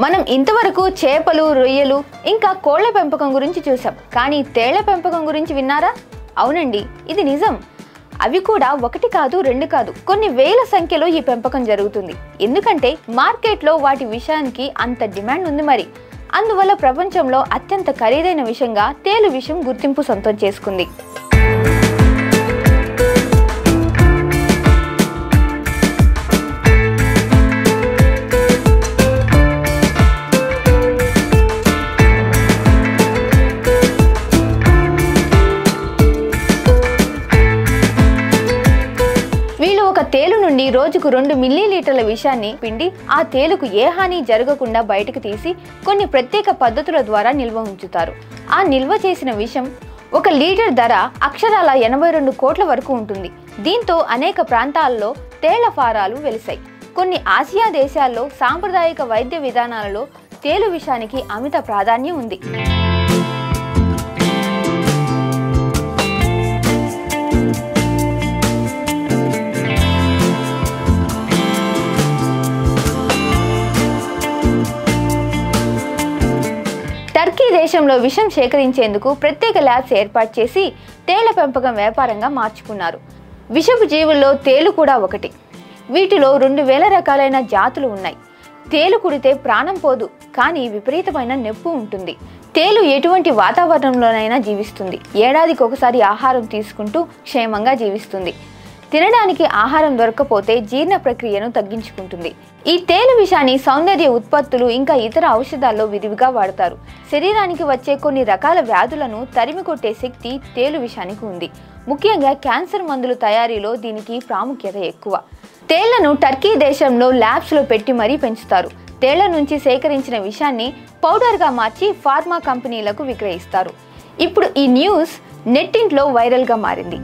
మనం ఇంతవరకు చేపలు, రొయ్యలు ఇంకా కోళ్ల పెంపకం గురించి చూసాం. కానీ తేళ్ల పెంపకం గురించి విన్నారా? అవునండి, ఇది నిజం. అవి కూడా ఒకటి కాదు, రెండు కాదు, కొన్ని వేల సంఖ్యలో ఈ పెంపకం జరుగుతుంది. ఎందుకంటే మార్కెట్లో వాటి విషయానికి అంత డిమాండ్ ఉంది. మరి అందువల్ల ప్రపంచంలో అత్యంత ఖరీదైన విషయంగా తేలు విషయం గుర్తింపు సొంతం చేసుకుంది. తేలు నుండి రోజుకు 2 మిల్లీలీటర్ల విషాన్ని పిండి ఆ తేలుకు ఏ హాని జరగకుండా బయటకు తీసి కొన్ని ప్రత్యేక పద్ధతుల ద్వారా నిల్వ ఉంచుతారు. ఆ నిల్వ చేసిన విషం 1 లీటర్ ధర అక్షరాల 82 కోట్ల వరకు ఉంటుంది. దీంతో అనేక ప్రాంతాల్లో తేళ్ల ఫారాలు వెలిశాయి. కొన్ని ఆసియా దేశాల్లో సాంప్రదాయిక వైద్య విధానాలలో తేలు విషానికి అమిత ప్రాధాన్యం ఉంది. టర్కీ దేశంలో విషం సేకరించేందుకు ప్రత్యేక ల్యాబ్స్ ఏర్పాటు చేసి తేళ్ల పెంపకం వ్యాపారంగా మార్చుకున్నారు. విషపు జీవుల్లో తేలు కూడా ఒకటి. వీటిలో 2000 రకాలైన జాతులు ఉన్నాయి. తేలు కుడితే ప్రాణం పోదు, కానీ విపరీతమైన నొప్పి ఉంటుంది. తేలు ఎటువంటి వాతావరణంలోనైనా జీవిస్తుంది. ఏడాదికి ఒకసారి ఆహారం తీసుకుంటూ క్షేమంగా జీవిస్తుంది. తినడానికి ఆహారం దొరకకపోతే జీర్ణ ప్రక్రియను తగ్గించుకుంటుంది. ఈ తేలు విషాన్ని సౌందర్య ఉత్పత్తులు ఇంకా ఇతర ఔషధాల్లో విరివిగా వాడతారు. శరీరానికి వచ్చే కొన్ని రకాల వ్యాధులను తరిమి కొట్టే శక్తి తేలు విషానికి ఉంది. ముఖ్యంగా క్యాన్సర్ మందుల తయారీలో దీనికి ప్రాముఖ్యత ఎక్కువ. తేళ్లను టర్కీ దేశంలో ల్యాబ్స్లో పెట్టి మరీ పెంచుతారు. తేళ్ల నుంచి సేకరించిన విషాన్ని పౌడర్గా మార్చి ఫార్మా కంపెనీలకు విక్రయిస్తారు. ఇప్పుడు ఈ న్యూస్ నెట్టింట్లో వైరల్గా మారింది.